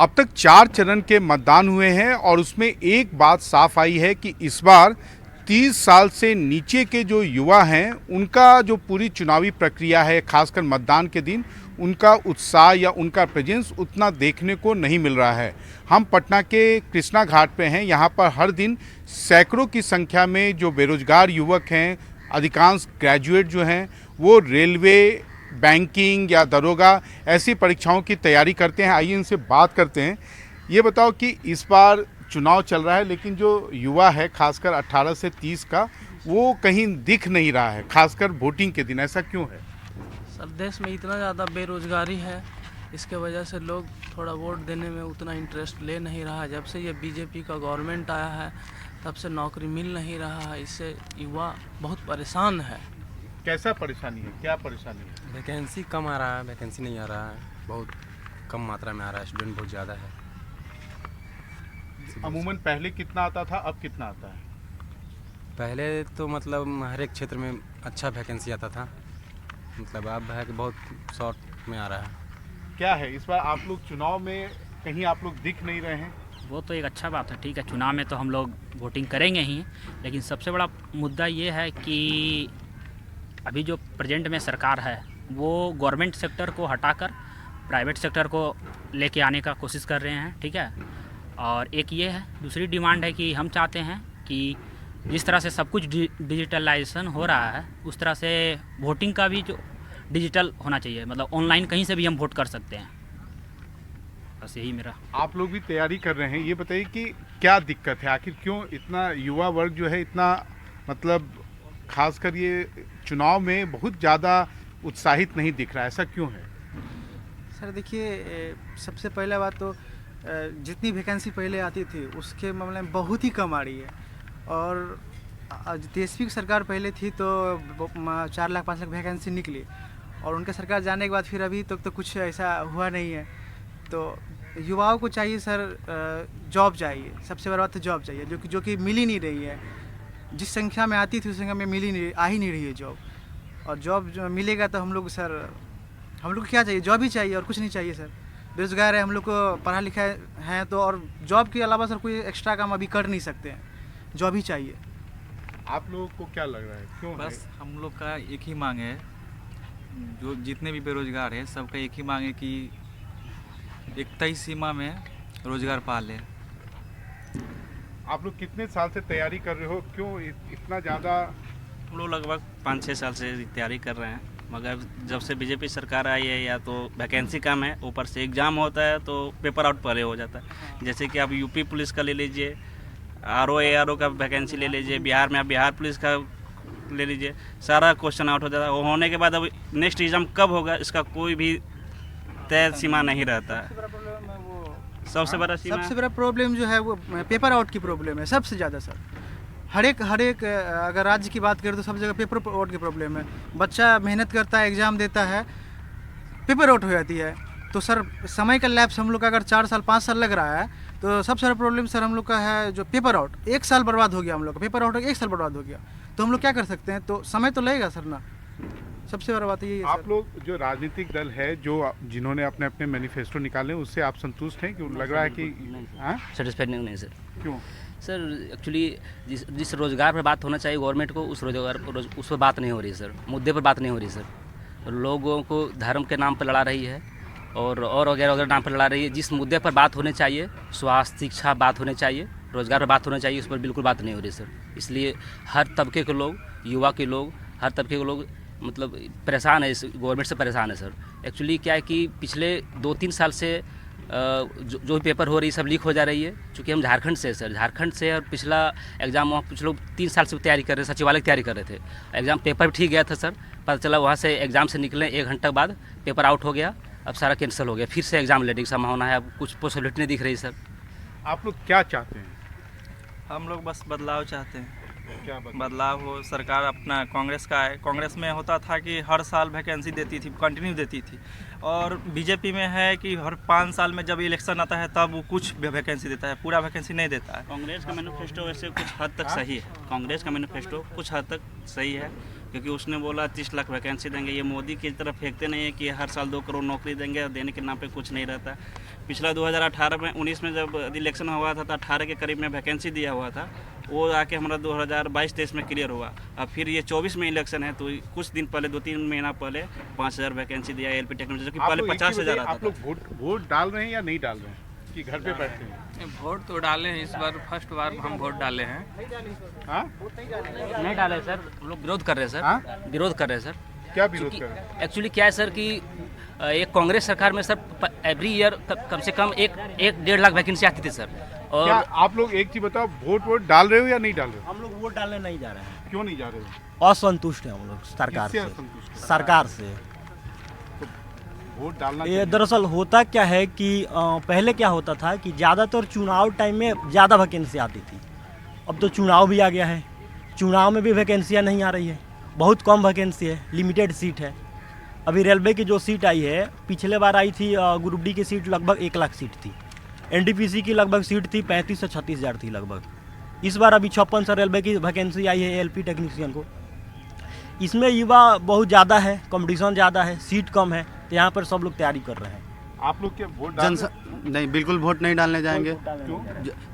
अब तक 4 चरण के मतदान हुए हैं और उसमें एक बात साफ आई है कि इस बार 30 साल से नीचे के जो युवा हैं उनका जो पूरी चुनावी प्रक्रिया है, खासकर मतदान के दिन उनका उत्साह या उनका प्रेजेंस उतना देखने को नहीं मिल रहा है। हम पटना के कृष्णा घाट पे हैं। यहाँ पर हर दिन सैकड़ों की संख्या में जो बेरोजगार युवक हैं, अधिकांश ग्रेजुएट जो हैं, वो रेलवे, बैंकिंग या दरोगा ऐसी परीक्षाओं की तैयारी करते हैं। आइए इनसे बात करते हैं। ये बताओ कि इस बार चुनाव चल रहा है लेकिन जो युवा है खासकर 18 से 30 का वो कहीं दिख नहीं रहा है, खासकर वोटिंग के दिन। ऐसा क्यों है? सर, देश में इतना ज़्यादा बेरोजगारी है, इसके वजह से लोग थोड़ा वोट देने में उतना इंटरेस्ट ले नहीं रहा है। जब से ये बीजेपी का गवर्नमेंट आया है तब से नौकरी मिल नहीं रहा है, इससे युवा बहुत परेशान है। कैसा परेशानी है, क्या परेशानी है? वैकेंसी कम आ रहा है, वैकेंसी नहीं आ रहा है, बहुत कम मात्रा में आ रहा है, स्टूडेंट बहुत ज़्यादा है। अमूमन पहले कितना आता था, अब कितना आता है? पहले तो मतलब हर एक क्षेत्र में अच्छा वैकेंसी आता था, मतलब अब है कि बहुत शॉर्ट में आ रहा है। क्या है इस बार आप लोग चुनाव में कहीं आप लोग दिख नहीं रहे हैं? वो तो एक अच्छा बात है, ठीक है, चुनाव में तो हम लोग वोटिंग करेंगे ही, लेकिन सबसे बड़ा मुद्दा ये है कि अभी जो प्रेजेंट में सरकार है वो गवर्नमेंट सेक्टर को हटाकर प्राइवेट सेक्टर को लेके आने का कोशिश कर रहे हैं, ठीक है। और एक ये है, दूसरी डिमांड है कि हम चाहते हैं कि जिस तरह से सब कुछ डिजिटलाइजेशन हो रहा है उस तरह से वोटिंग का भी जो डिजिटल होना चाहिए, मतलब ऑनलाइन कहीं से भी हम वोट कर सकते हैं। बस यही मेरा। आप लोग भी तैयारी कर रहे हैं, ये बताइए कि क्या दिक्कत है, आखिर क्यों इतना युवा वर्ग जो है इतना मतलब खासकर ये चुनाव में बहुत ज़्यादा उत्साहित नहीं दिख रहा है, ऐसा क्यों है? सर देखिए, सबसे पहला बात तो जितनी वैकेंसी पहले आती थी उसके मामले में बहुत ही कम आ रही है। और तेजस्वी की सरकार पहले थी तो 4 लाख 5 लाख वैकेंसी निकली और उनका सरकार जाने के बाद फिर अभी तक तो कुछ ऐसा हुआ नहीं है। तो युवाओं को चाहिए सर, जॉब चाहिए, सबसे बड़ा बात तो जॉब चाहिए, जो कि मिल ही नहीं रही है। जिस संख्या में आती थी उस संख्या में आ ही नहीं रही है जॉब। और जॉब जो मिलेगा तो हम लोग को क्या चाहिए? जॉब ही चाहिए और कुछ नहीं चाहिए सर। बेरोजगार है, हम लोग को पढ़ा लिखा है तो, और जॉब के अलावा सर कोई एक्स्ट्रा काम अभी कर नहीं सकते हैं, जॉब ही चाहिए। आप लोगों को क्या लग रहा है, क्यों बस हम लोग का एक ही मांग है, जो जितने भी बेरोजगार है सबका एक ही मांग है कि एक तय सीमा में रोजगार पा ले। आप लोग कितने साल से तैयारी कर रहे हो, क्यों इतना ज़्यादा? हम लोग लगभग 5-6 साल से तैयारी कर रहे हैं, मगर जब से बीजेपी सरकार आई है या तो वैकेंसी कम है, ऊपर से एग्ज़ाम होता है तो पेपर आउट पहले हो जाता है। जैसे कि आप यूपी पुलिस का ले लीजिए, आरओ का वैकेंसी ले लीजिए, बिहार में आप बिहार पुलिस का ले लीजिए, सारा क्वेश्चन आउट हो जाता है। वो होने के बाद अब नेक्स्ट एग्ज़ाम कब होगा इसका कोई भी तय सीमा नहीं रहता है। सबसे बड़ा प्रॉब्लम जो है वो पेपर आउट की प्रॉब्लम है सबसे ज़्यादा सर। हर एक अगर राज्य की बात करें तो सब जगह पेपर आउट की प्रॉब्लम है। बच्चा मेहनत करता है, एग्ज़ाम देता है, पेपर आउट हो जाती है। तो सर समय का लैप्स हम लोग का अगर 4 साल 5 साल लग रहा है तो सबसे बड़ा प्रॉब्लम सर हम लोग का है जो पेपर आउट। 1 साल बर्बाद हो गया हम लोग का, पेपर आउट 1 साल बर्बाद हो गया, तो हम लोग क्या कर सकते हैं? तो समय तो लगेगा सर ना, सबसे बड़ा बात यही है। आप लोग जो राजनीतिक दल है जो जिन्होंने अपने अपने मैनिफेस्टो निकाले उससे आप संतुष्ट हैं? क्यों लग रहा है कि सेटिस्फाइड नहीं सर। क्यों सर एक्चुअली जिस रोज़गार पर बात होना चाहिए गवर्नमेंट को, उस पर बात नहीं हो रही सर, मुद्दे पर बात नहीं हो रही सर। लोगों को धर्म के नाम पर लड़ा रही है और वगैरह वगैरह नाम पर लड़ा रही है। जिस मुद्दे पर बात होने चाहिए, स्वास्थ्य, शिक्षा बात होने चाहिए, रोज़गार पर बात होना चाहिए, उस पर बिल्कुल बात नहीं हो रही सर। इसलिए हर तबके के लोग, युवा के लोग, हर तबके के लोग मतलब परेशान है, इस गवर्नमेंट से परेशान है सर। एक्चुअली क्या है कि पिछले 2-3 साल से जो भी पेपर हो रही है सब लीक हो जा रही है। चूँकि हम झारखंड से सर, झारखंड से, और पिछला एग्ज़ाम वहाँ कुछ लोग 3 साल से तैयारी कर रहे थे, सचिवालय की तैयारी कर रहे थे। एग्ज़ाम पेपर भी ठीक गया था सर, पता चला वहाँ से एग्ज़ाम से निकले 1 घंटा बाद पेपर आउट हो गया, अब सारा कैंसिल हो गया, फिर से एग्ज़ाम लेने की संभावना है। अब कुछ पॉसिबिलिटी नहीं दिख रही सर। आप लोग क्या चाहते हैं? हम लोग बस बदलाव चाहते हैं। क्या बदलाव हो, सरकार अपना कांग्रेस का है। कांग्रेस में होता था कि हर साल वैकेंसी देती थी, कंटिन्यू देती थी, और बीजेपी में है कि हर 5 साल में जब इलेक्शन आता है तब वो कुछ वैकेंसी देता है, पूरा वैकेंसी नहीं देता है। कांग्रेस का मैनिफेस्टो वैसे कुछ हद तक सही है, कांग्रेस का मैनिफेस्टो कुछ हद तक सही है, क्योंकि उसने बोला 30 लाख वैकेंसी देंगे। ये मोदी की तरफ फेंकते नहीं है कि हर साल 2 करोड़ नौकरी देंगे, देने के नाम पे कुछ नहीं रहता। पिछला 2018 में 19 में जब इलेक्शन हुआ था तो 18 के करीब में वैकेंसी दिया हुआ था, वो आके हमारा 2022-23 में क्लियर हुआ। अब फिर ये 24 में इलेक्शन है, तो कुछ दिन पहले 2-3 महीना पहले 5000 वैकेंसी दिया एलपी टेक्नोलॉजी, जो कि पहले 50,000 आता आप था। लोग वोट डाल रहे हैं या नहीं डाल रहे हैं कि घर पे बैठे हैं? वोट तो डाले हैं, इस बार फर्स्ट बार हम वोट डाले हैं। हाँ? नहीं डाले सर, हम लोग विरोध कर रहे हैं सर। हाँ? विरोध कर रहे हैं सर। क्या विरोध कर रहे हैं? एक्चुअली क्या है सर कि एक कांग्रेस सरकार में सर एवरी ईयर कम से कम 1-1.5 लाख वैकेंसी आती थी सर। और क्या आप लोग एक चीज बताओ, वोट डाल रहे हो या नहीं डाल रहे हो? हम लोग वोट डालने नहीं जा रहे हैं। क्यों नहीं जा रहे हो? असंतुष्ट हैं हम लोग सरकार किससे से। असंतुष्ट हैं? सरकार से वोट डालना ये चाहिए। दरअसल होता क्या है कि पहले क्या होता था कि ज़्यादातर चुनाव टाइम में ज़्यादा वैकेंसी आती थी। अब तो चुनाव भी आ गया है, चुनाव में भी वैकेंसियाँ नहीं आ रही है, बहुत कम वैकेंसी है, लिमिटेड सीट है। अभी रेलवे की जो सीट आई है, पिछले बार आई थी ग्रुप डी की सीट लगभग 1 लाख सीट थी, एनटीपीसी की लगभग सीट थी 35 से 36 हज़ार थी लगभग। इस बार अभी 56 रेलवे की वैकेंसी आई है एलपी टेक्नीशियन को। इसमें युवा बहुत ज़्यादा है, कंपटीशन ज़्यादा है, सीट कम है, तो यहाँ पर सब लोग तैयारी कर रहे हैं। आप लोग क्या वोट डाल रहे हो? नहीं, बिल्कुल वोट नहीं डालने जाएंगे। क्यों?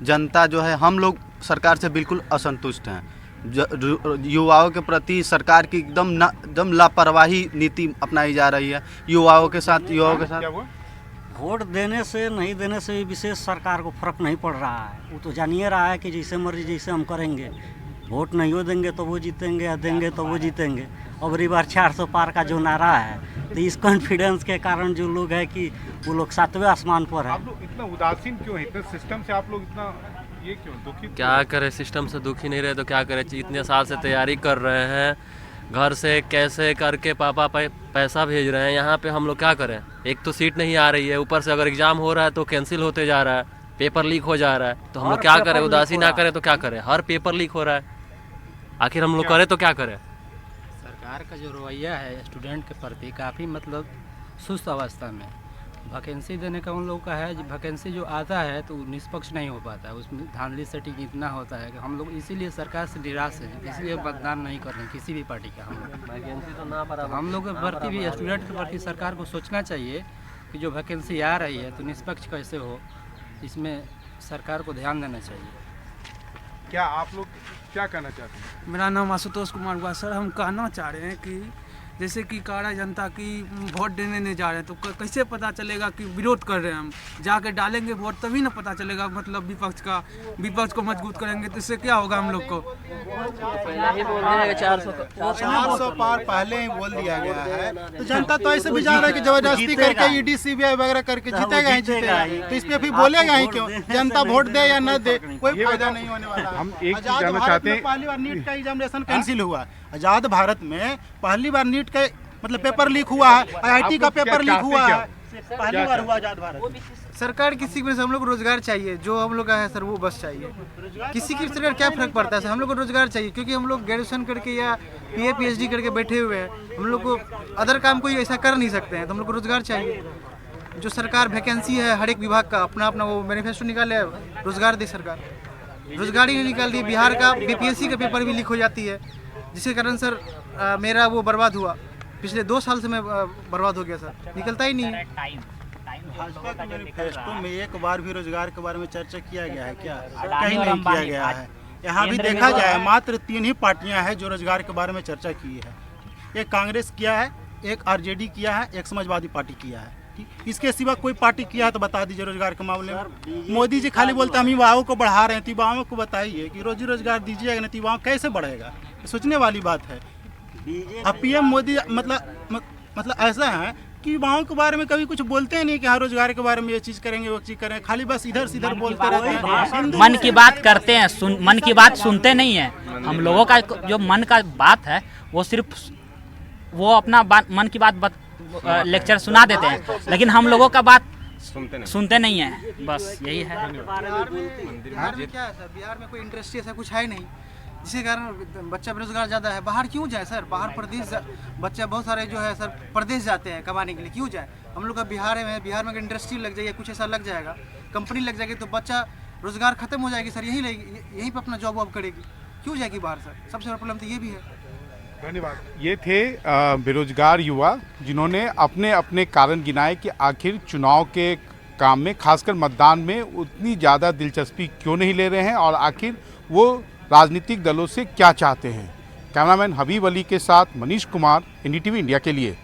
जनता जो है, हम लोग सरकार से बिल्कुल असंतुष्ट हैं। युवाओं के प्रति सरकार की एकदम लापरवाही नीति अपनाई जा रही है। युवाओं के साथ क्या हुआ? वोट देने से नहीं देने से विशेष सरकार को फर्क नहीं पड़ रहा है। वो तो जानिए रहा है कि जैसे मर्जी जैसे हम करेंगे, वोट नहीं हो देंगे तो वो जीतेंगे, या देंगे तो वो जीतेंगे। अब रही बार 400 पार का जो नारा है, तो इस कॉन्फिडेंस के कारण जो लोग है कि वो लोग 7वें आसमान पर है। आप लोग इतना उदासीन क्यों है? इतने सिस्टम से आप लोग इतना ये क्यों दुखी? क्या करें, सिस्टम से दुखी नहीं रहे तो क्या करें। इतने साल से तैयारी कर रहे हैं, घर से कैसे करके पापा पैसा भेज रहे हैं, यहाँ पे हम लोग क्या करें। एक तो सीट नहीं आ रही है, ऊपर से अगर एग्जाम हो रहा है तो कैंसिल होते जा रहा है, पेपर लीक हो जा रहा है, तो हम लोग क्या करें। उदासी ना करें तो क्या करें, हर पेपर लीक हो रहा है, आखिर हम लोग करें तो क्या करें। सरकार का जो रवैया है स्टूडेंट के प्रति काफ़ी मतलब सुस्त अवस्था में। वैकेंसी देने का उन लोगों का है, वैकेंसी जो आता है तो निष्पक्ष नहीं हो पाता है, उसमें धांधली सेटिंग इतना होता है कि हम लोग इसीलिए सरकार से निराश हैं, इसलिए मतदान नहीं कर रहे हैं किसी भी पार्टी का। हम लोग वैकेंसी तो ना बराबर। हम लोग के प्रति भी स्टूडेंट के प्रति सरकार को सोचना चाहिए कि जो वैकेंसी आ रही है तो निष्पक्ष कैसे हो, इसमें सरकार को ध्यान देना चाहिए। क्या आप लोग क्या कहना चाहते हैं? मेरा नाम आशुतोष कुमार हुआ सर। हम कहना चाह रहे हैं कि जैसे कि कारा जनता की वोट देने नहीं जा रहे हैं, तो कैसे पता चलेगा कि विरोध कर रहे हैं। हम जाके डालेंगे वोट तभी ना पता चलेगा, मतलब विपक्ष को मजबूत करेंगे तो इससे क्या होगा हम लोग को। 400 पार पहले ही बोल दिया गया है, तो जनता तो ऐसे भी जा रहा है कि जबरदस्ती करके ईडी सीबीआई वगैरह करके जीतेगा ही जीतेगा, तो इस पे फिर बोलेगा ही क्यों। जनता वोट दे या न दे, कोई फायदा नहीं होने वाला। हम एक चीज जानना चाहते हैं, पहली बार नीट का एग्जामिनेशन कैंसिल हुआ, आजाद भारत में पहली बार नीट का मतलब पेपर लीक हुआ है, आईआईटी का पेपर लीक हुआ है, पहली बार हुआ आजाद भारत में। सरकार किसी को हम लोग को रोजगार चाहिए, जो हम लोग का है सर वो बस चाहिए। किसी की सरकार क्या फर्क पड़ता है सर, हम लोग को रोजगार चाहिए, क्योंकि हम लोग ग्रेजुएशन करके या बीए पीएचडी करके बैठे हुए हैं, हम लोग को अदर काम कोई ऐसा कर नहीं सकते हैं, तो हम लोग को रोजगार चाहिए। जो सरकार वैकेंसी है हर एक विभाग का अपना अपना वो मैनिफेस्टो निकाले, रोजगार दे सरकार, रोजगार ही नहीं निकाल दी। बिहार का बीपीएससी का पेपर भी लीक हो जाती है, जिसके कारण सर मेरा वो बर्बाद हुआ, पिछले 2 साल से मैं बर्बाद हो गया सर, निकलता ही नहीं है। भाजपा के मैनिफेस्टो में एक बार भी रोजगार के बारे में चर्चा किया गया है क्या? कहीं नहीं किया गया है। यहाँ भी देखा जाए मात्र 3 ही पार्टियाँ हैं जो रोजगार के बारे में चर्चा की है। एक कांग्रेस किया है, एक आरजेडी किया है, एक समाजवादी पार्टी किया है। इसके सिवा कोई पार्टी किया है तो बता दीजिए रोजगार के मामले में। मोदी जी खाली बोलते हैं हम युवाओं को बढ़ा रहे हैं, तो युवाओं को बताइए कि रोजी रोजगार दीजिएगा नहीं तो युवाओं कैसे बढ़ेगा, सोचने वाली बात है। अब पीएम मोदी मतलब ऐसा है कि युवाओं के बारे में कभी कुछ बोलते हैं नहीं कि हाँ रोजगार के बारे में ये चीज़ करेंगे वो चीज़ करेंगे, खाली बस इधर से इधर बोलते रहते हैं। मन की बात करते हैं, मन की बात सुनते नहीं है। हम लोगों का जो मन का बात है वो सिर्फ वो अपना मन की बात लेक्चर सुना देते हैं, लेकिन हम लोगों का बात सुनते नहीं है, बस यही है। बिहार में क्या है सर, बिहार में कोई इंडस्ट्री ऐसा कुछ है नहीं, जिसके कारण बच्चा बेरोजगार ज़्यादा है। बाहर क्यों जाए सर, बाहर प्रदेश बच्चा बहुत सारे जो है सर प्रदेश जाते हैं कमाने के लिए, क्यों जाए। हम लोग का बिहार में अगर इंडस्ट्री लग जाएगी, कुछ ऐसा लग जाएगा, कंपनी लग जाएगी, तो बच्चा रोजगार खत्म हो जाएगी सर, यहीं पर अपना जॉब वॉब करेगी, क्यों जाएगी बाहर सर। सबसे बड़ा प्रॉब्लम तो ये भी है। धन्यवाद। ये थे बेरोजगार युवा जिन्होंने अपने अपने कारण गिनाए कि आखिर चुनाव के काम में, खासकर मतदान में उतनी ज़्यादा दिलचस्पी क्यों नहीं ले रहे हैं और आखिर वो राजनीतिक दलों से क्या चाहते हैं। कैमरामैन हबीब अली के साथ मनीष कुमार, एनडीटीवी इंडिया के लिए